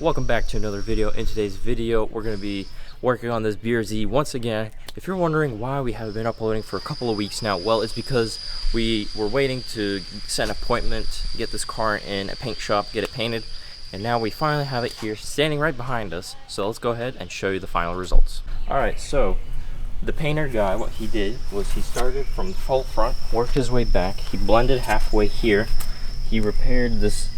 Welcome back to another video. In today's video, we're going to be working on this BRZ once again. If you're wondering why we haven't been uploading for a couple of weeks now, well, it's because we were waiting to set an appointment, get this car in a paint shop, get it painted, and now we finally have it here standing right behind us. So let's go ahead and show you the final results. Alright, so the painter guy, what he did was he started from the full front, worked his way back, he blended halfway here, he repaired this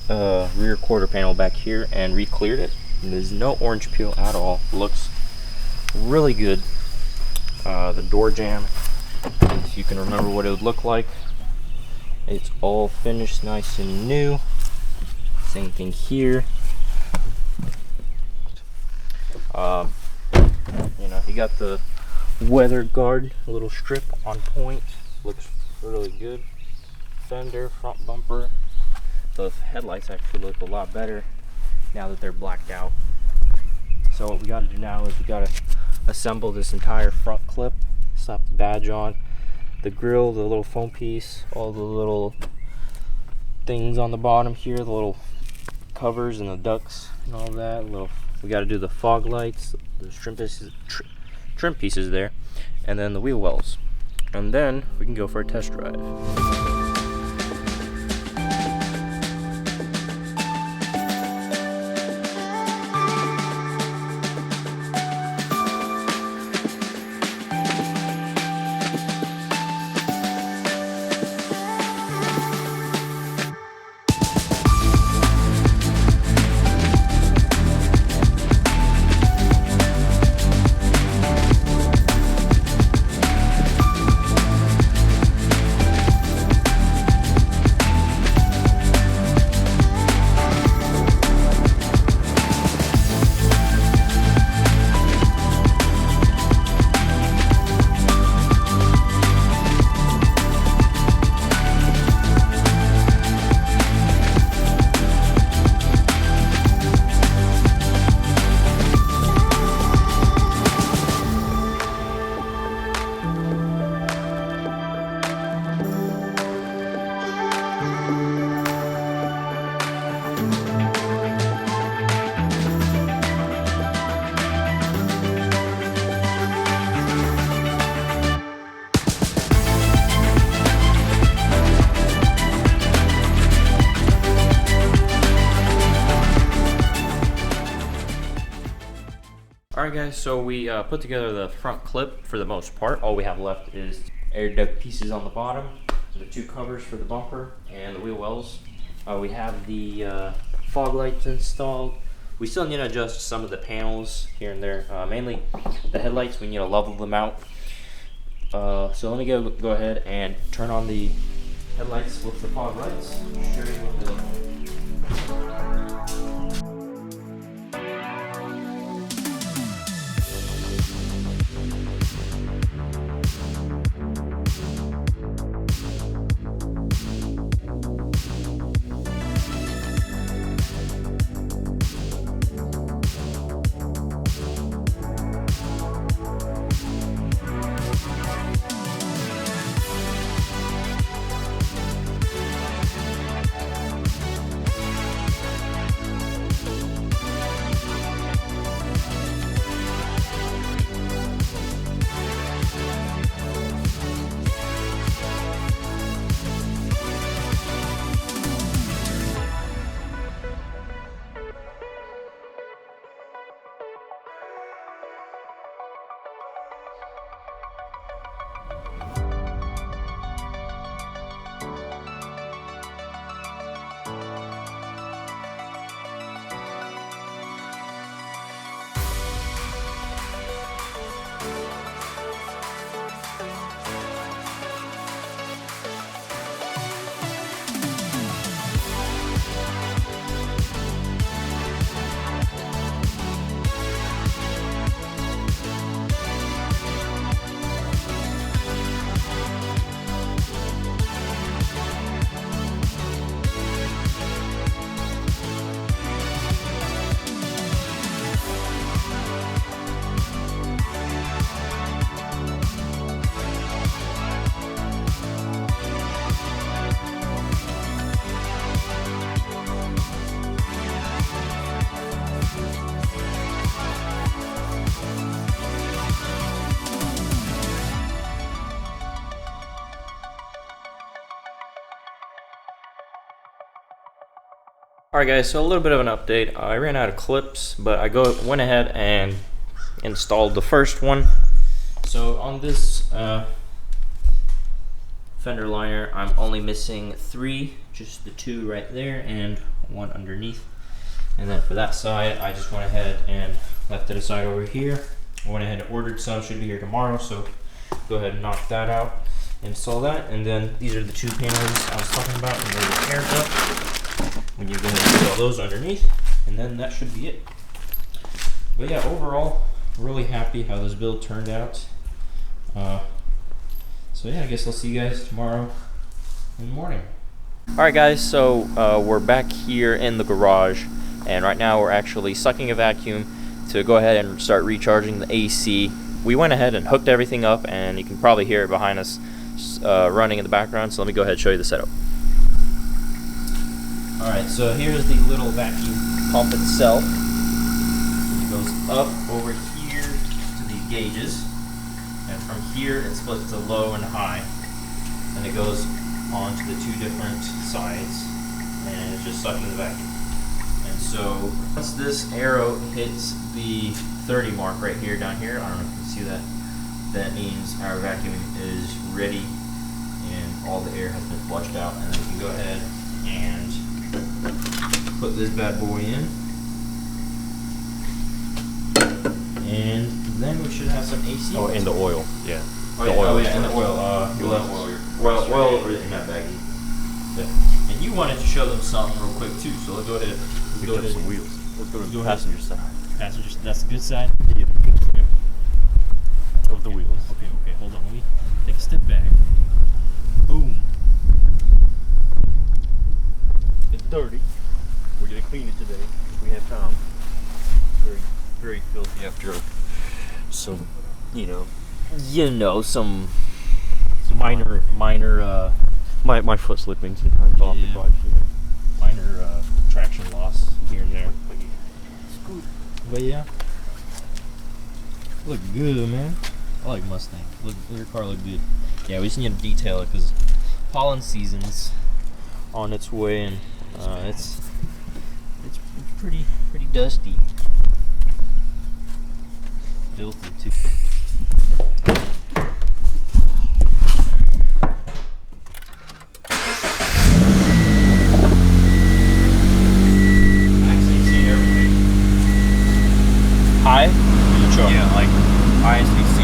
rear quarter panel back here and re-cleared it. And there's no orange peel at all. Looks really good. The door jamb, if you can remember what it would look like, it's all finished nice and new. Same thing here. You know, he got the weather guard little strip on point. Looks really good. Fender, front bumper. The headlights actually look a lot better now that they're blacked out. So what we got to do now is we got to assemble this entire front clip, slap the badge on, the grill, the little foam piece, all the little things on the bottom here, the little covers and the ducts and all that. We got to do the fog lights, the trim pieces there, and then the wheel wells, and then we can go for a test drive. Alright guys, so we put together the front clip for the most part. All we have left is air duct pieces on the bottom, the two covers for the bumper, and the wheel wells. We have the fog lights installed. We still need to adjust some of the panels here and there. Mainly the headlights, we need to level them out. So let me go ahead and turn on the headlights with the fog lights. Show you what they look like. Alright guys, so a little bit of an update. I ran out of clips, but I went ahead and installed the first one. So on this fender liner, I'm only missing 3, just the 2 right there and 1 underneath. And then for that side, I just went ahead and left it aside over here. I went ahead and ordered some, should be here tomorrow, so go ahead and knock that out, install that, and then these are the 2 panels I was talking about, and there's an air duct. When you go ahead and install those underneath, and then that should be it. But yeah, overall, really happy how this build turned out. So yeah, I guess I'll see you guys tomorrow in the morning. Alright guys, so we're back here in the garage, and right now we're actually sucking a vacuum to go ahead and start recharging the AC. We went ahead and hooked everything up, and you can probably hear it behind us running in the background, so let me go ahead and show you the setup. Alright, so here's the little vacuum pump itself. It goes up over here to these gauges, and from here it splits to low and high, and it goes onto the 2 different sides, and it's just sucking the vacuum. And so once this arrow hits the 30 mark right here, down here, I don't know if you can see that, that means our vacuum is ready and all the air has been flushed out, and then we can go ahead and put this bad boy in, and then we should have some AC. Oh, and the oil, yeah. Oh, yeah, and the oil. Oil over in that baggie. Yeah. And you wanted to show them something real quick too, so let's go ahead. Pick up some wheels. Let's go to the passenger side. Passenger, that's the good side? Yeah, the good side of the wheels. Okay, hold on. Let me take a step back. Boom. It's dirty. We're gonna clean it today. We have time. Very, very filthy after some, some Minor, my foot slipping sometimes off the bike. minor traction loss here and there. But yeah, look good, man. I like Mustang. Look, your car look good. Yeah, we just need to detail it because pollen season's on its way, and it's pretty dusty, filthy too. High? Yeah, like ISDC.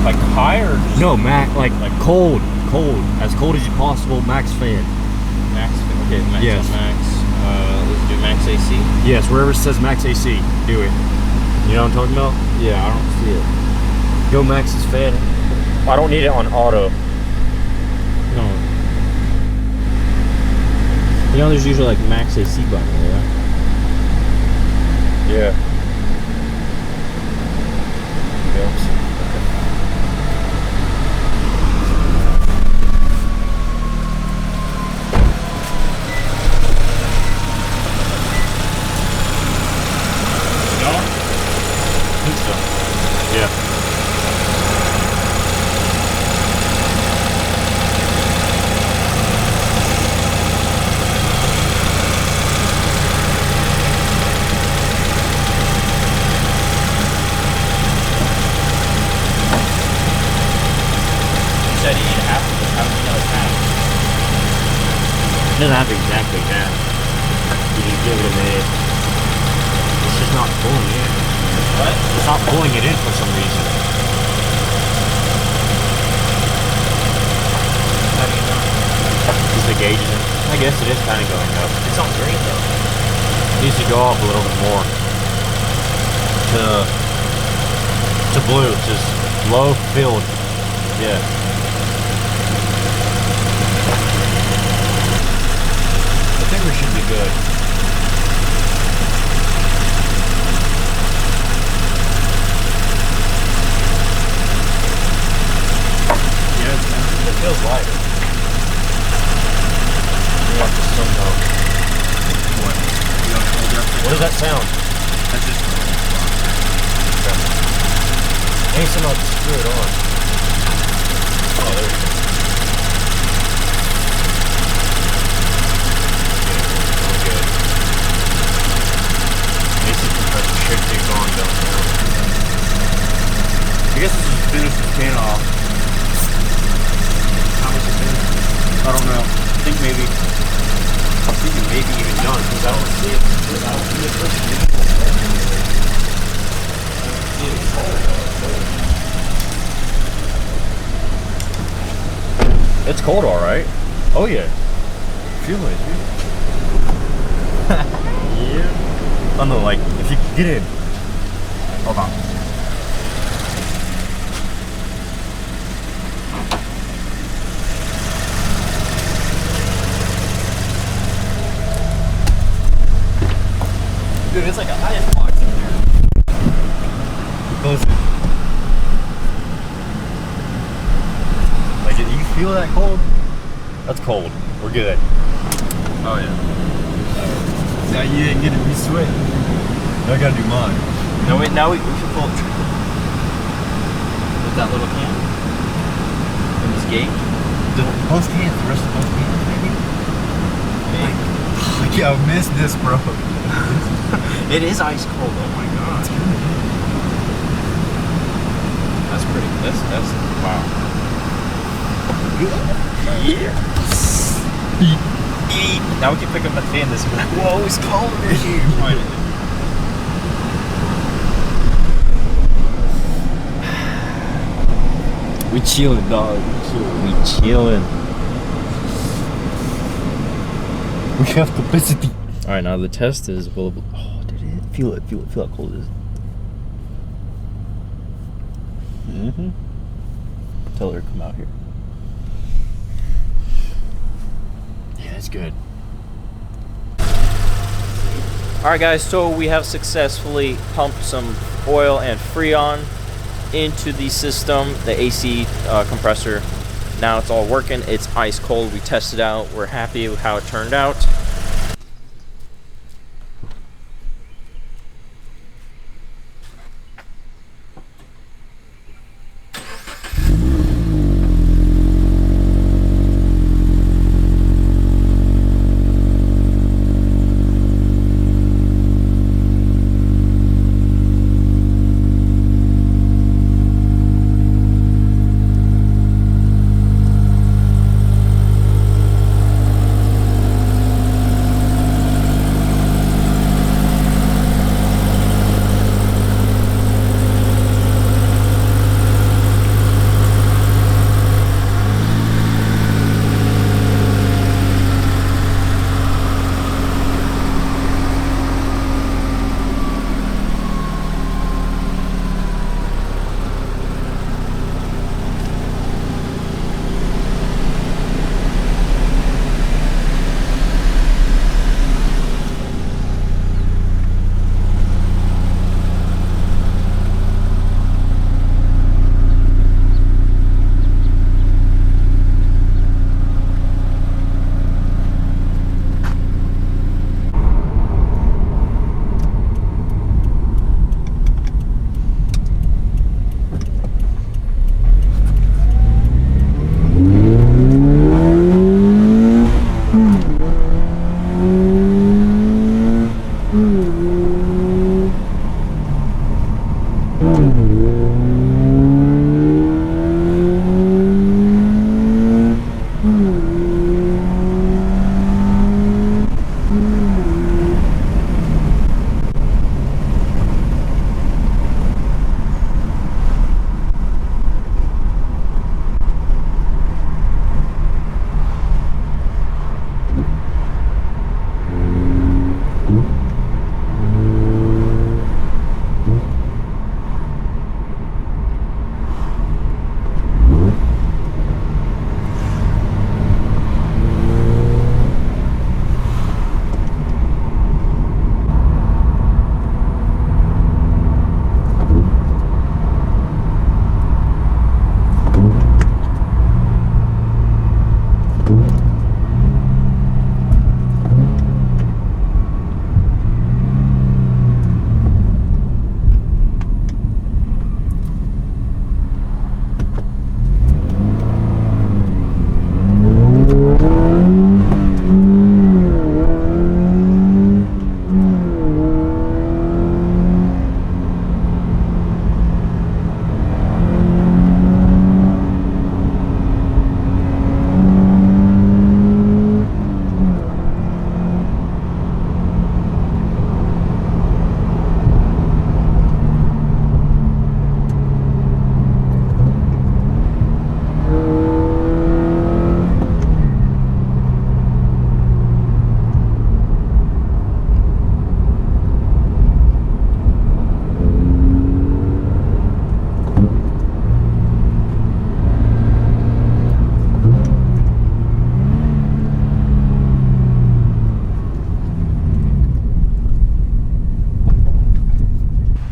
Like high or just No, max, like cold, as cold as possible. Max fan. max? Okay, max. Yes. Max. Let's do max AC. Yes, wherever it says max AC, do it. You know what I'm talking about? Yeah, I don't see it. Go Max's fan. I don't need it on auto. No. You know, there's usually like max AC button there, right? Yeah. It doesn't have exactly half. You just give it a minute. It's just not pulling it in. What? It's not pulling it in for some reason. How do you know? Because the gauge isn't. I guess it is kind of going up. It's on green though. It needs to go up a little bit more. To blue. Just low filled. Yeah. I think we should be good. Yeah, it feels lighter. We have to somehow. What? What does that sound? That's just. Hey, somehow just screw it on. Oh, there we go. Good. finish the can off. How much is in? I don't know. I think maybe. I'm thinking maybe even done because I don't see it. I don't see it pushing. It's cold, all right. Oh yeah. Feel it, dude. Yeah. Oh no, like if you get in. Hold on. Dude, it's like a ice box in there. Close it. Like, you feel that cold? That's cold. We're good. Oh yeah. Now you ain't getting me sweating. Now I gotta do mine. No, wait, now we should pull with that little can from this gauge. Both cans, the rest of both cans, maybe? Yeah, I missed this, bro. It is ice cold. Oh my god. That's pretty. That's wow. Yeah. Now we can pick up the fan. This way. Whoa, it's cold in here. We chilling, dog. We chilling. We have capacity. All right, now the test is will. Oh, did it? Feel it. Feel how cold it is. Mm-hmm. Tell her to come out here. Yeah, that's good. Alright guys, so we have successfully pumped some oil and Freon into the system, the AC compressor. Now it's all working. It's ice cold. We tested out. We're happy with how it turned out.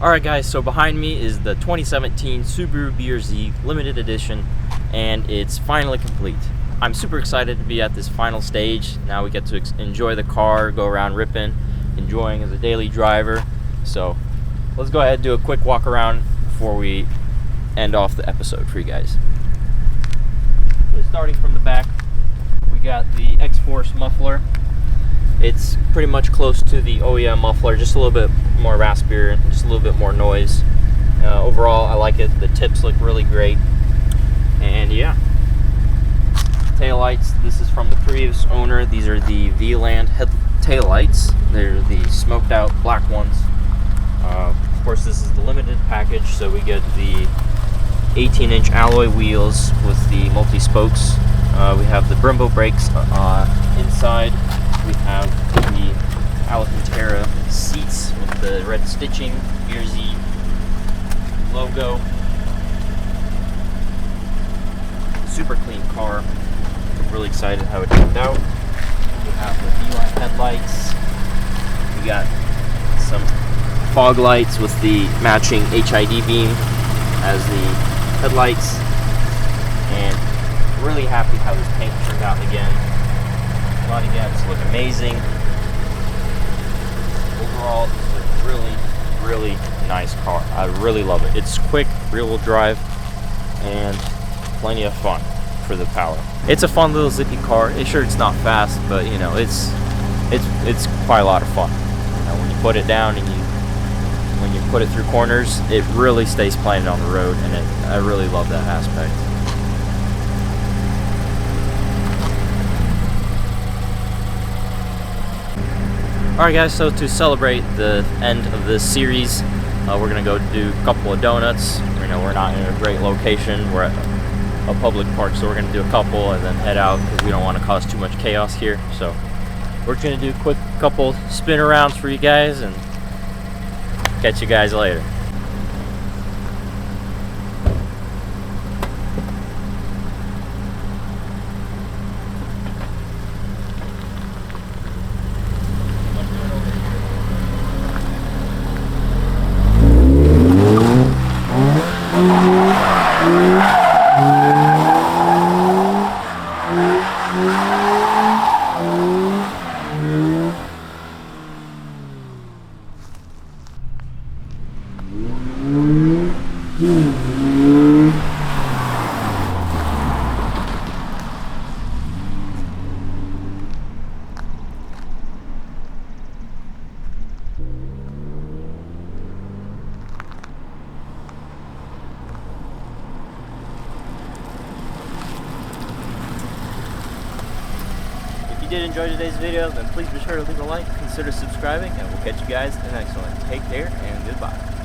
Alright guys, so behind me is the 2017 Subaru Brz limited edition, and it's finally complete. I'm super excited to be at this final stage. Now we get to enjoy the car, go around ripping, enjoying as a daily driver. So let's go ahead and do a quick walk around before we end off the episode for you guys. So starting from the back, we got the X-Force muffler. It's pretty much close to the OEM muffler, just a little bit more raspier, just a little bit more noise. Overall, I like it. The tips look really great. And yeah. Taillights, this is from the previous owner. These are the V-Land head taillights. They're the smoked out black ones. Of course, this is the limited package, so we get the 18-inch alloy wheels with the multi-spokes. We have the Brembo brakes inside. We have the Alcantara seats with the red stitching, Brz logo. Super clean car. I'm really excited how it turned out. We have the V-Line headlights. We got some fog lights with the matching HID beam as the headlights. And really happy how this paint turned out again. Body gaps look amazing. Overall, it's a really, really nice car. I really love it. It's quick, rear-wheel drive, and plenty of fun for the power. It's a fun little zippy car. Sure, it's not fast, but you know, it's quite a lot of fun. You know, when you put it down and when you put it through corners, it really stays planted on the road, and I really love that aspect. Alright guys, so to celebrate the end of this series, we're going to go do a couple of donuts. You know, we're not in a great location, we're at a public park, so we're going to do a couple and then head out because we don't want to cause too much chaos here. So we're going to do a quick couple spin arounds for you guys and catch you guys later. If you did enjoy today's video, then please be sure to leave a like, consider subscribing, and we'll catch you guys in the next one. Take care and goodbye.